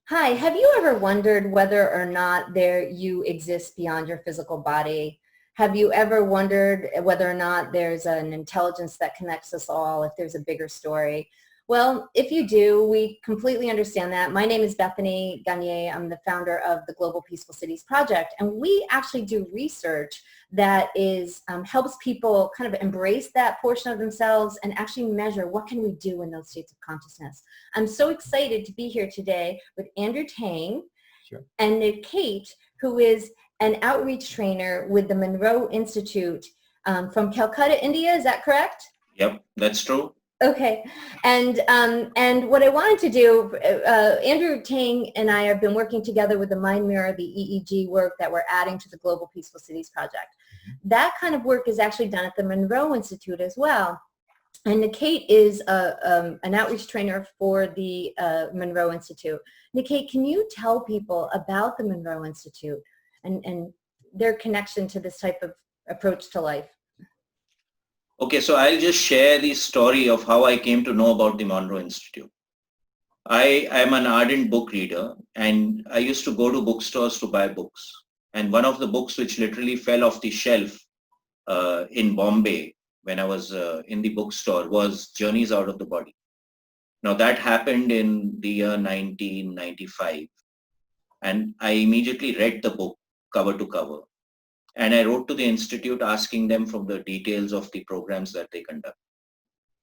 Hi, have you ever wondered whether or not you exist beyond your physical body? Have you ever wondered whether or not there's an intelligence that connects us all, if there's a bigger story? Well, if you do, we completely understand that. My name is Bethany Gonyea. I'm the founder of the Global Peaceful Cities Project, and we actually do research that helps people kind of embrace that portion of themselves and actually measure what can we do in those states of consciousness. I'm so excited to be here today with Andrew Tang. Sure. And Nikate, who is an outreach trainer with the Monroe Institute from Calcutta, India. Is that correct? Yep, that's true. Okay, and what I wanted to do, Andrew Tang and I have been working together with the Mind Mirror, the EEG work that we're adding to the Global Peaceful Cities Project. That kind of work is actually done at the Monroe Institute as well. And Nikate is an outreach trainer for the Monroe Institute. Nikate, can you tell people about the Monroe Institute and their connection to this type of approach to life? Okay, so I'll just share the story of how I came to know about the Monroe Institute. I am an ardent book reader, and I used to go to bookstores to buy books. And one of the books which literally fell off the shelf in Bombay when I was in the bookstore was Journeys Out of the Body. Now that happened in the year 1995. And I immediately read the book cover to cover. And I wrote to the Institute asking them for the details of the programs that they conduct.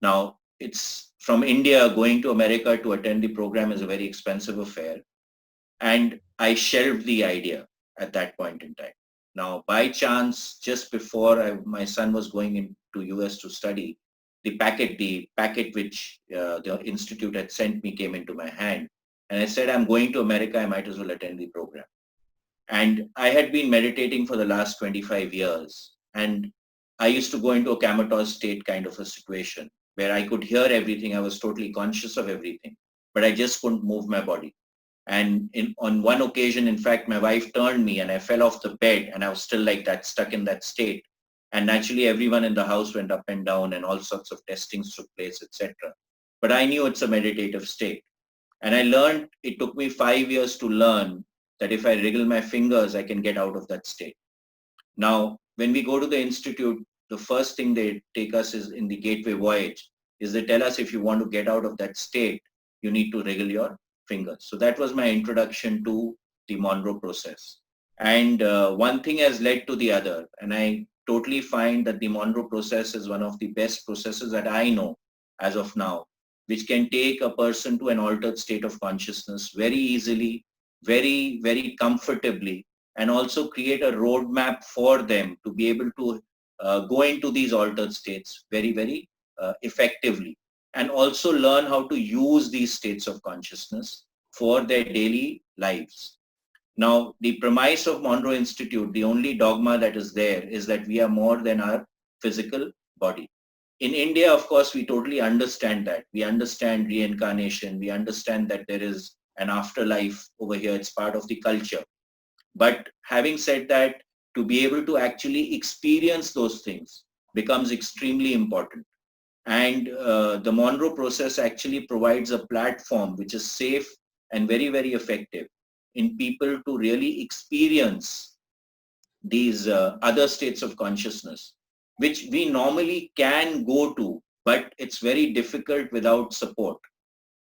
Now, it's from India, going to America to attend the program is a very expensive affair. And I shelved the idea at that point in time. Now, by chance, just before my son was going into US to study, the packet which the Institute had sent me came into my hand. And I said, I'm going to America, I might as well attend the program. And I had been meditating for the last 25 years. And I used to go into a comatose state kind of a situation where I could hear everything. I was totally conscious of everything, but I just couldn't move my body. And on one occasion, in fact, my wife turned me and I fell off the bed and I was still like that, stuck in that state. And naturally, everyone in the house went up and down and all sorts of testings took place, etc. But I knew it's a meditative state. And I learned, it took me 5 years to learn that if I wriggle my fingers, I can get out of that state. Now, when we go to the Institute, the first thing they take us is in the gateway voyage, is they tell us if you want to get out of that state, you need to wriggle your fingers. So that was my introduction to the Monroe process. And one thing has led to the other. And I totally find that the Monroe process is one of the best processes that I know as of now, which can take a person to an altered state of consciousness very easily, very, very comfortably, and also create a roadmap for them to be able to go into these altered states very, very effectively, and also learn how to use these states of consciousness for their daily lives. Now, the premise of Monroe Institute, the only dogma that is there is that we are more than our physical body. In India, of course, we totally understand that. We understand reincarnation. We understand that there is an afterlife over here. It's part of the culture. But having said that, to be able to actually experience those things becomes extremely important. And the Monroe process actually provides a platform which is safe and very, very effective in people to really experience these other states of consciousness, which we normally can go to, but it's very difficult without support.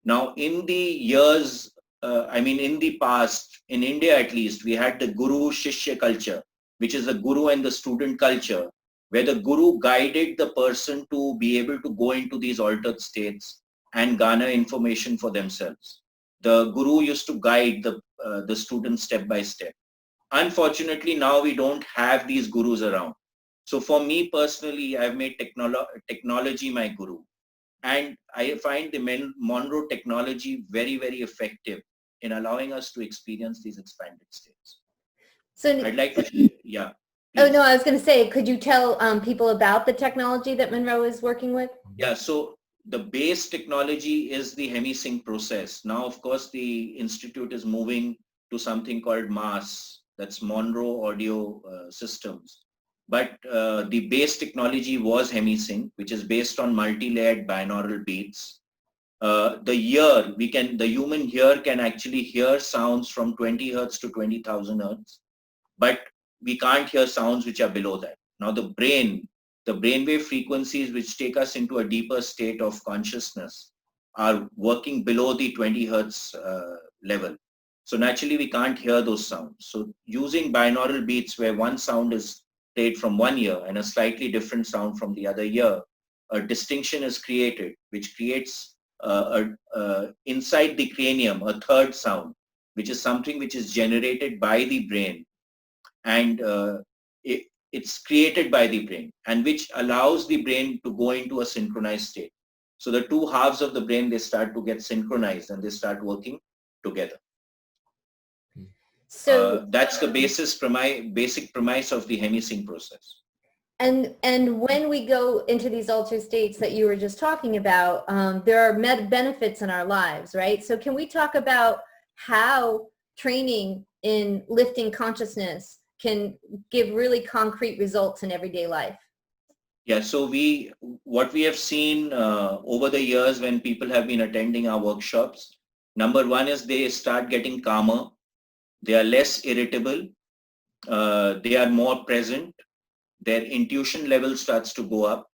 Now, in the years, in the past, in India at least, we had the Guru-Shishya culture, which is the Guru and the student culture, where the Guru guided the person to be able to go into these altered states and garner information for themselves. The Guru used to guide the students step by step. Unfortunately, now we don't have these gurus around. So for me personally, I've made technology my guru. And I find the Monroe technology very, very effective in allowing us to experience these expanded states. So I'd like to, yeah. Please. Oh, no, I was going to say, could you tell people about the technology that Monroe is working with? Yeah, so the base technology is the hemisync process. Now, of course, the Institute is moving to something called MAS, that's Monroe Audio Systems. But the base technology was hemisync, which is based on multi-layered binaural beats. the human ear can actually hear sounds from 20 hertz to 20,000 hertz, but we can't hear sounds which are below that. Now the brainwave frequencies which take us into a deeper state of consciousness are working below the 20 hertz level. So naturally we can't hear those sounds. So using binaural beats where one sound is played from one ear and a slightly different sound from the other ear, a distinction is created, which creates inside the cranium a third sound, which is something which is generated by the brain, and it's created by the brain, and which allows the brain to go into a synchronized state. So the two halves of the brain, they start to get synchronized and they start working together. So that's the basic premise of the hemisync process. And when we go into these altered states that you were just talking about, there are benefits in our lives, right? So can we talk about how training in lifting consciousness can give really concrete results in everyday life? Yeah, so what we have seen over the years when people have been attending our workshops, number one is they start getting calmer, they are less irritable, they are more present, their intuition level starts to go up,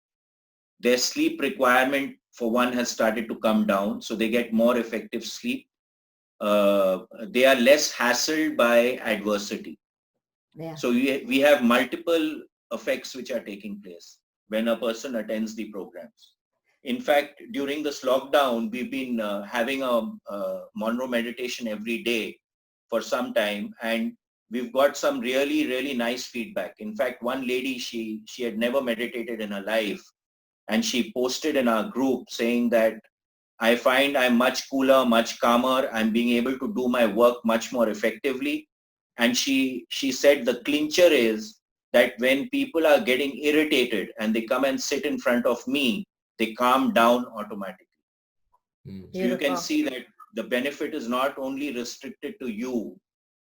their sleep requirement for one has started to come down, so they get more effective sleep. They are less hassled by adversity. Yeah. So we have multiple effects which are taking place when a person attends the programs. In fact, during this lockdown, we've been having a Monroe meditation every day for some time, and we've got some really, really nice feedback. In fact, one lady, she had never meditated in her life, and she posted in our group saying that I find I'm much cooler, much calmer, I'm being able to do my work much more effectively. And she said the clincher is that when people are getting irritated and they come and sit in front of me, they calm down automatically. So you can see that the benefit is not only restricted to you,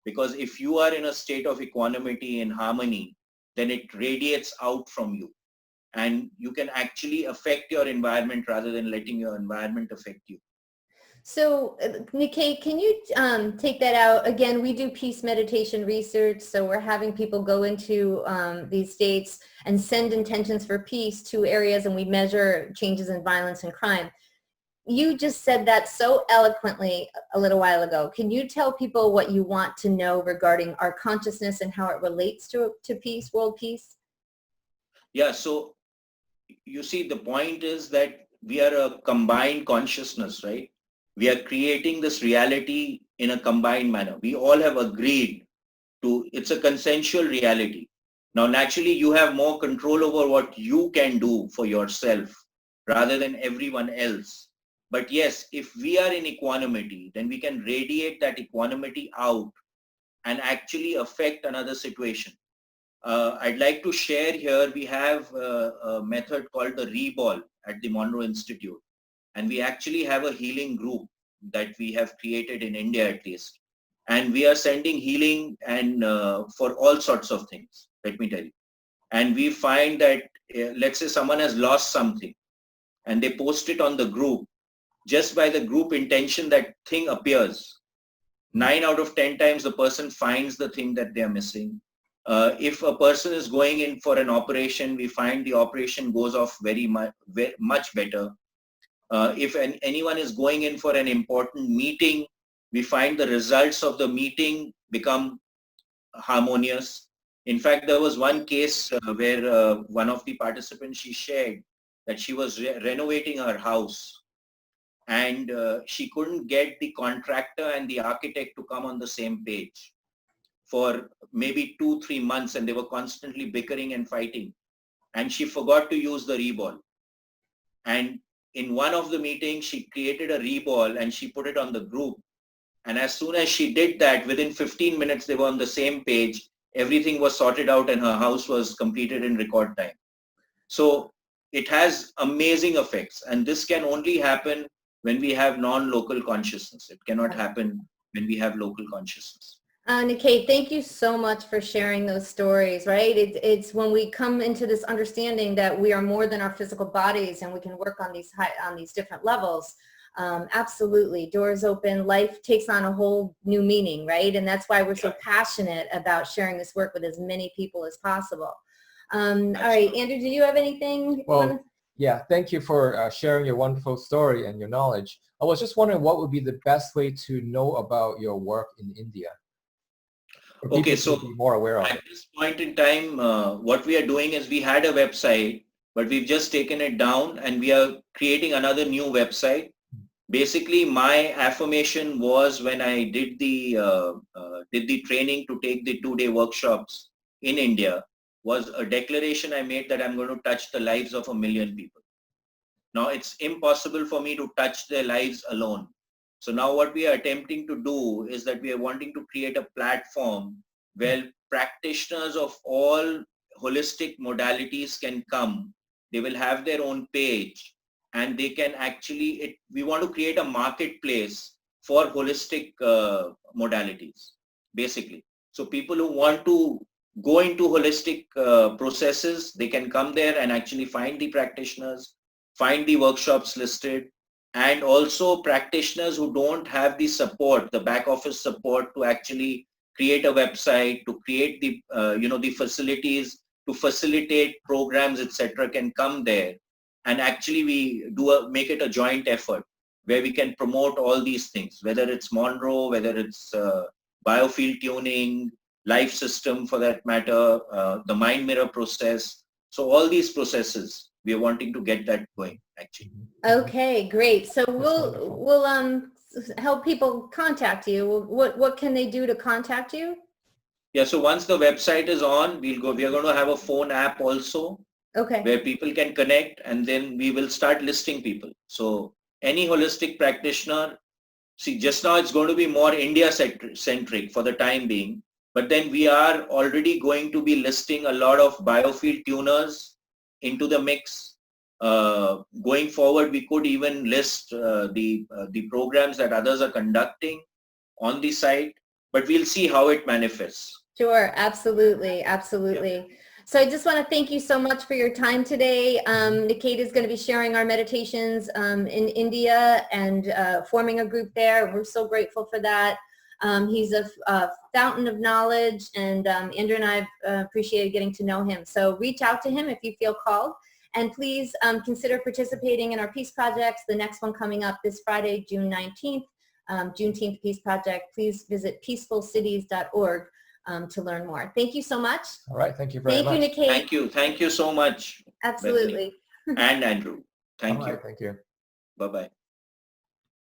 because if you are in a state of equanimity and harmony, then it radiates out from you. And you can actually affect your environment rather than letting your environment affect you. So Nikate, can you take that out? Again, we do peace meditation research, so we're having people go into these states and send intentions for peace to areas, and we measure changes in violence and crime. You just said that so eloquently a little while ago. Can you tell people what you want to know regarding our consciousness and how it relates to peace, world peace? Yeah, so you see, the point is that we are a combined consciousness, right? We are creating this reality in a combined manner. We all have agreed to, it's a consensual reality. Now, naturally, you have more control over what you can do for yourself rather than everyone else. But yes, if we are in equanimity, then we can radiate that equanimity out and actually affect another situation. I'd like to share here, we have a method called the Reball at the Monroe Institute. And we actually have a healing group that we have created in India at least. And we are sending healing and for all sorts of things, let me tell you. And we find that, let's say someone has lost something and they post it on the group, just by the group intention, that thing appears. 9 out of 10 times the person finds the thing that they are missing. If a person is going in for an operation, we find the operation goes off very much better. If anyone is going in for an important meeting, we find the results of the meeting become harmonious. In fact, there was one case where one of the participants, she shared that she was renovating her house, and she couldn't get the contractor and the architect to come on the same page for maybe 2-3 months, and they were constantly bickering and fighting. And she forgot to use the Reball. And in one of the meetings, she created a Reball and she put it on the group. And as soon as she did that, within 15 minutes, they were on the same page. Everything was sorted out and her house was completed in record time. So it has amazing effects. And this can only happen when we have non-local consciousness. It cannot happen when we have local consciousness. Nikate, thank you so much for sharing those stories, right? It's when we come into this understanding that we are more than our physical bodies and we can work on these different levels. Absolutely. Doors open, life takes on a whole new meaning, right? And that's why we're so passionate about sharing this work with as many people as possible. All right, Andrew, do you have anything? Well, yeah, thank you for sharing your wonderful story and your knowledge. I was just wondering what would be the best way to know about your work in India? Okay, so be more aware of. at this point in time, what we are doing is we had a website, but we've just taken it down and we are creating another new website. Basically, my affirmation was when I did the training to take the 2-day workshops in India, was a declaration I made that I'm going to touch the lives of 1 million people. Now, it's impossible for me to touch their lives alone. So now what we are attempting to do is that we are wanting to create a platform where practitioners of all holistic modalities can come. They will have their own page and they can actually, we want to create a marketplace for holistic modalities, basically. So people who want to go into holistic processes, they can come there and actually find the practitioners, find the workshops listed, and also practitioners who don't have the support, the back office support to actually create a website, to create the, the facilities, to facilitate programs, etc., can come there. And actually we make it a joint effort where we can promote all these things, whether it's Monroe, whether it's biofield tuning, life system for that matter, the mind mirror process. So all these processes, we are wanting to get that going actually. Okay, great. So we'll help people contact you. What can they do to contact you? Yeah, so once the website is on, we are going to have a phone app also. Okay. Where people can connect, and then we will start listing people. So any holistic practitioner, see, just now it's going to be more India centric for the time being, but then we are already going to be listing a lot of biofield tuners into the mix. Going forward, we could even list the programs that others are conducting on the site, but we'll see how it manifests. Sure, absolutely, absolutely. Yeah. So I just want to thank you so much for your time today. Nikate is going to be sharing our meditations in India and forming a group there. We're so grateful for that. He's a fountain of knowledge, and Andrew and I appreciated getting to know him. So reach out to him if you feel called. And please consider participating in our Peace Projects. The next one coming up this Friday, June 19th, Juneteenth Peace Project. Please visit peacefulcities.org. To learn more. Thank you so much. All right. Thank you very much. Thank you, Nikate. Thank you. Thank you so much. Absolutely. Bethany. And Andrew. Thank you. Thank you. Bye-bye.